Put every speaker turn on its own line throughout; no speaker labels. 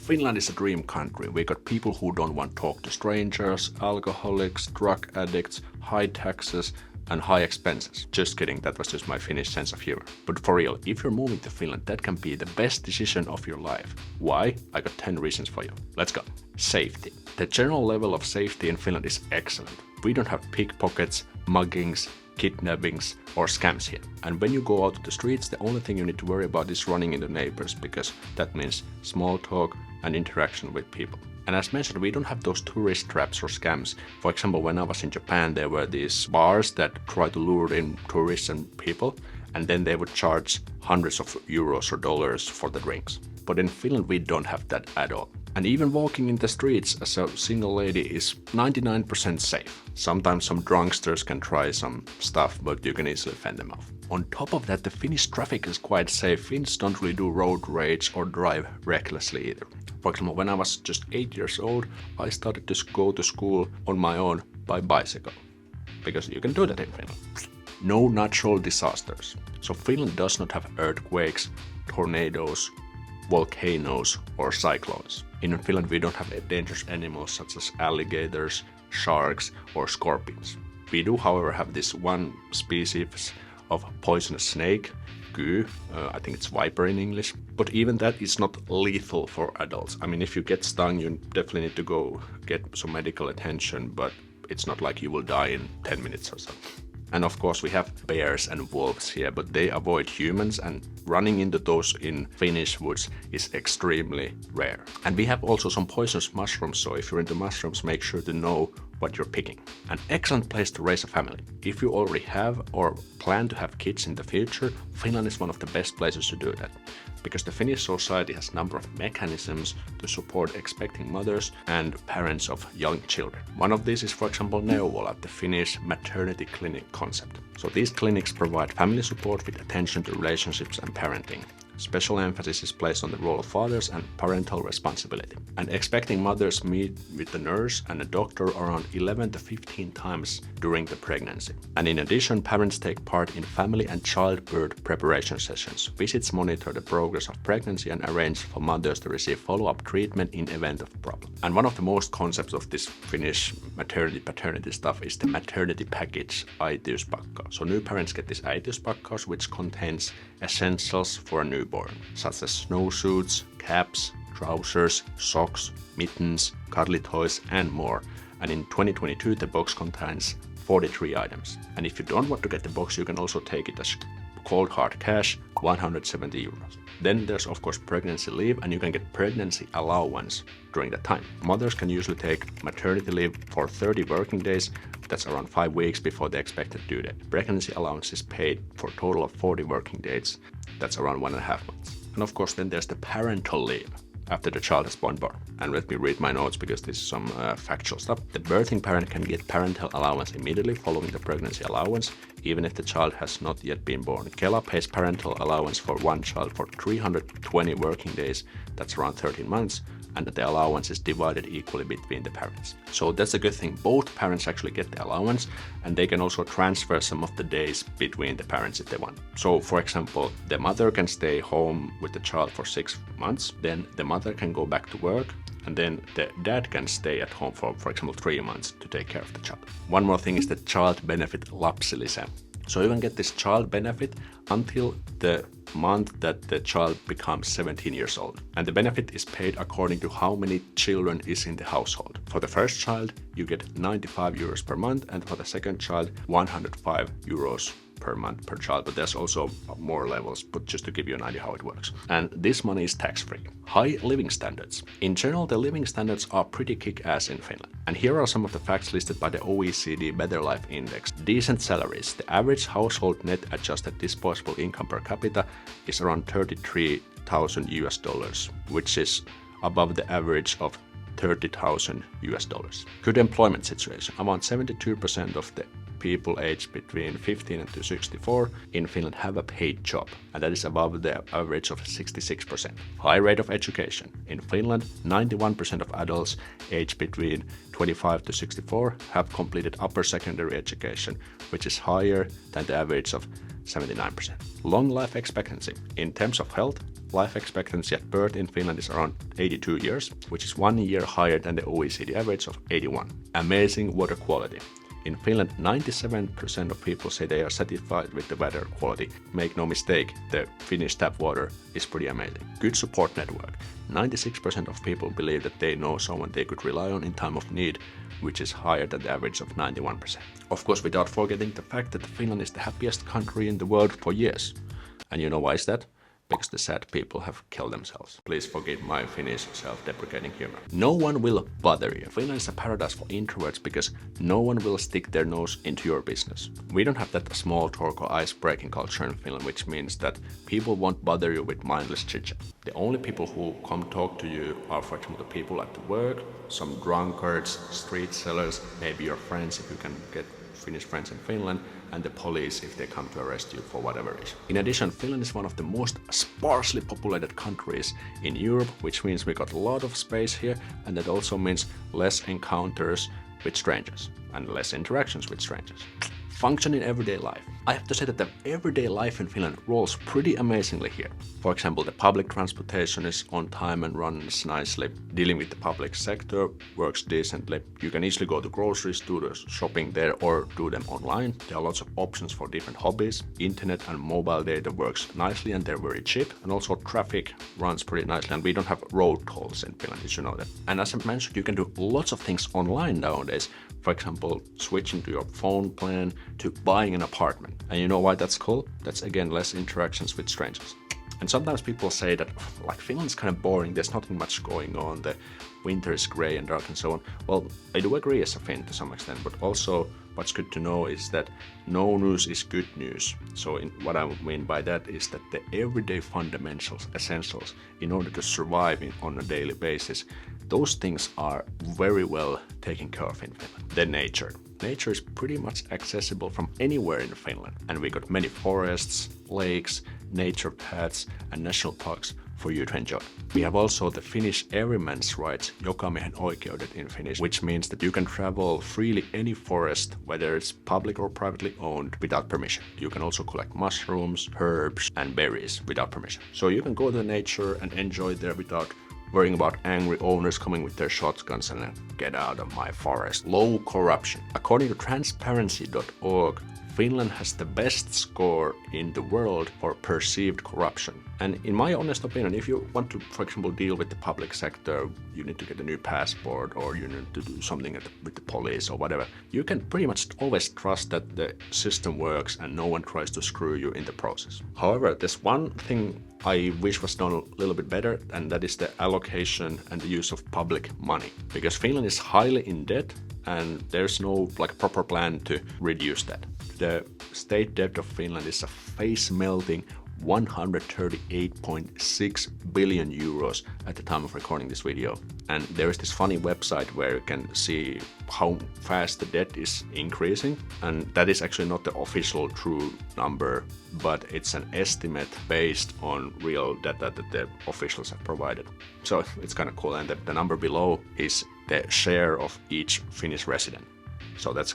Finland is a dream country. We got people who don't want to talk to strangers, alcoholics, drug addicts, high taxes, and high expenses. Just kidding, that was just my Finnish sense of humor. But for real, if you're moving to Finland, that can be the best decision of your life. Why? I got 10 reasons for you. Let's go. Safety. The general level of safety in Finland is excellent. We don't have pickpockets, muggings, kidnappings, or scams here. And when you go out to the streets, the only thing you need to worry about is running into neighbors, because that means small talk and interaction with people. And as mentioned, we don't have those tourist traps or scams. For example, when I was in Japan, there were these bars that try to lure in tourists and people, and then they would charge hundreds of euros or dollars for the drinks. But in Finland, we don't have that at all. And even walking in the streets as a single lady is 99% safe. Sometimes some drunksters can try some stuff, but you can easily fend them off. On top of that, the Finnish traffic is quite safe. Finns don't really do road rage or drive recklessly either. For example, when I was just 8 years old, I started to go to school on my own by bicycle. Because you can do that in Finland. No natural disasters. So Finland does not have earthquakes, tornadoes, volcanoes, or cyclones. In Finland, we don't have dangerous animals such as alligators, sharks, or scorpions. We do, however, have this one species of poisonous snake, kyy, I think it's viper in English. But even that is not lethal for adults. I mean, if you get stung, you definitely need to go get some medical attention, but it's not like you will die in 10 minutes or so. And of course we have bears and wolves here, but they avoid humans, and running into those in Finnish woods is extremely rare. And we have also some poisonous mushrooms, so if you're into mushrooms, make sure to know what you're picking. An excellent place to raise a family. If you already have or plan to have kids in the future, Finland is one of the best places to do that. Because the Finnish society has a number of mechanisms to support expecting mothers and parents of young children. One of these is, for example, Neuvola, the Finnish maternity clinic concept. So these clinics provide family support with attention to relationships and parenting. Special emphasis is placed on the role of fathers and parental responsibility. And expecting mothers meet with the nurse and a doctor around 11 to 15 times during the pregnancy. And in addition, parents take part in family and childbirth preparation sessions. Visits monitor the progress of pregnancy and arrange for mothers to receive follow-up treatment in event of problem. And one of the most concepts of this Finnish maternity-paternity stuff is the maternity package, äitiyspakkaus. So new parents get this äitiyspakkaus, which contains essentials for a newborn, such as snowsuits, caps, trousers, socks, mittens, cuddly toys, and more. And in 2022, the box contains 43 items. And if you don't want to get the box, you can also take it as cold hard cash, 170 euros. Then there's of course pregnancy leave, and you can get pregnancy allowance during that time. Mothers can usually take maternity leave for 30 working days. That's around 5 weeks before the expected due date. Pregnancy allowance is paid for a total of 40 working days. That's around 1.5 months. And of course then there's the parental leave after the child has been born. And let me read my notes because this is some factual stuff. The birthing parent can get parental allowance immediately following the pregnancy allowance, even if the child has not yet been born. Kela pays parental allowance for one child for 320 working days, that's around 13 months, and the allowance is divided equally between the parents. So that's a good thing. Both parents actually get the allowance, and they can also transfer some of the days between the parents if they want. So for example, the mother can stay home with the child for 6 months, then the mother can go back to work, and then the dad can stay at home for example 3 months to take care of the child. One more thing is the child benefit lapsilisä. So you can get this child benefit until the month that the child becomes 17 years old. And the benefit is paid according to how many children is in the household. For the first child, you get 95 euros per month, and for the second child, 105 euros per month per child, but there's also more levels, but just to give you an idea how it works. And this money is tax-free. High living standards. In general, the living standards are pretty kick-ass in Finland. And here are some of the facts listed by the OECD Better Life Index. Decent salaries. The average household net adjusted disposable income per capita is around 33,000 US dollars, which is above the average of 30,000 US dollars. Good employment situation. Around 72% of the people aged between 15 and 64 in Finland have a paid job, and that is above the average of 66%. High rate of education. In Finland, 91% of adults aged between 25 to 64 have completed upper secondary education, which is higher than the average of 79%. Long life expectancy. In terms of health, life expectancy at birth in Finland is around 82 years, which is 1 year higher than the OECD average of 81. Amazing water quality. In Finland, 97% of people say they are satisfied with the water quality. Make no mistake, the Finnish tap water is pretty amazing. Good support network. 96% of people believe that they know someone they could rely on in time of need, which is higher than the average of 91%. Of course, without forgetting the fact that Finland is the happiest country in the world for years. And you know why is that? Because the sad people have killed themselves. Please forgive my Finnish self-deprecating humor. No one will bother you. Finland is a paradise for introverts because no one will stick their nose into your business. We don't have that small talk or ice-breaking culture in Finland, which means that people won't bother you with mindless chit-chat. The only people who come talk to you are, for example, the people at the work, some drunkards, street sellers, maybe your friends if you can get Finnish friends in Finland, and the police if they come to arrest you for whatever reason. In addition, Finland is one of the most sparsely populated countries in Europe, which means we got a lot of space here, and that also means less encounters with strangers and less interactions with strangers. Function in everyday life. I have to say that the everyday life in Finland rolls pretty amazingly here. For example, the public transportation is on time and runs nicely. Dealing with the public sector works decently. You can easily go to groceries, do the shopping there, or do them online. There are lots of options for different hobbies. Internet and mobile data works nicely and they're very cheap. And also traffic runs pretty nicely, and we don't have road tolls in Finland, did you know that? And as I mentioned, you can do lots of things online nowadays. For example, switching to your phone plan, to buying an apartment. And you know why that's cool? That's again less interactions with strangers. And sometimes people say that like Finland's kind of boring, there's nothing much going on, the winter is grey and dark and so on. Well, I do agree as a Finn to some extent, but also what's good to know is that no news is good news. So what I mean by that is that the everyday fundamentals, essentials, in order to survive on a daily basis, those things are very well taken care of in Finland. Then nature. Nature is pretty much accessible from anywhere in Finland, and we got many forests, lakes, nature paths and national parks for you to enjoy. We have also the Finnish everyman's rights, jokamiehen oikeudet in Finnish, which means that you can travel freely any forest, whether it's public or privately owned, without permission. You can also collect mushrooms, herbs and berries without permission. So you can go to nature and enjoy there without worrying about angry owners coming with their shotguns and get out of my forest. Low corruption. According to transparency.org, Finland has the best score in the world for perceived corruption. And in my honest opinion, if you want to, for example, deal with the public sector, you need to get a new passport or you need to do something with the police or whatever, you can pretty much always trust that the system works and no one tries to screw you in the process. However, there's one thing I wish was done a little bit better, and that is the allocation and the use of public money. Because Finland is highly in debt and there's no proper plan to reduce that. The state debt of Finland is a face-melting 138.6 billion euros at the time of recording this video. And there is this funny website where you can see how fast the debt is increasing. And that is actually not the official true number, but it's an estimate based on real data that the officials have provided. So it's kind of cool. And the number below is the share of each Finnish resident. So that's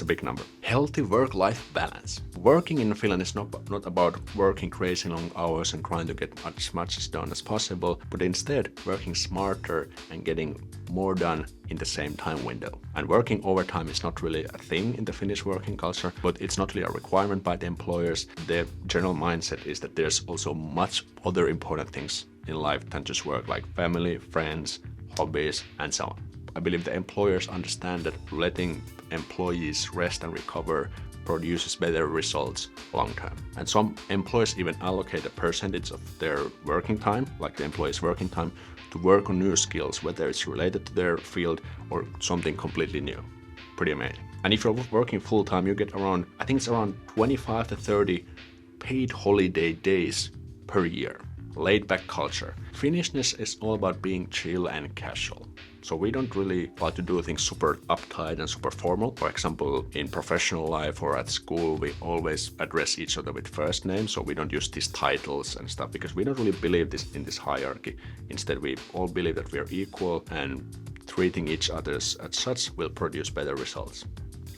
a big number. Healthy work-life balance. Working in Finland is not about working crazy long hours and trying to get as much done as possible, but instead working smarter and getting more done in the same time window. And working overtime is not really a thing in the Finnish working culture, but it's not really a requirement by the employers. The general mindset is that there's also much other important things in life than just work, like family, friends, hobbies, and so on. I believe the employers understand that letting employees rest and recover produces better results long term. And some employers even allocate a percentage of their working time, like the employee's working time, to work on new skills, whether it's related to their field or something completely new. Pretty amazing. And if you're working full time, you get around 25 to 30 paid holiday days per year. Laid back culture. Finnishness is all about being chill and casual. So we don't really like to do things super uptight and super formal. For example, in professional life or at school, we always address each other with first names. So we don't use these titles and stuff because we don't really believe in this hierarchy. Instead, we all believe that we are equal, and treating each other as such will produce better results.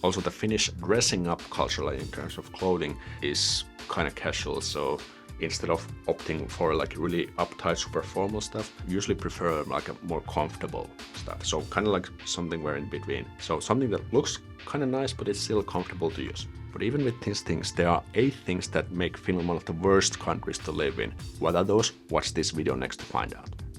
Also, the Finnish dressing up culture in terms of clothing is kind of casual. So instead of opting for like really uptight super formal stuff, usually prefer like a more comfortable stuff. So kind of like something where in between. So something that looks kind of nice, but it's still comfortable to use. But even with these things, there are 8 things that make Finland one of the worst countries to live in. What are those? Watch this video next to find out.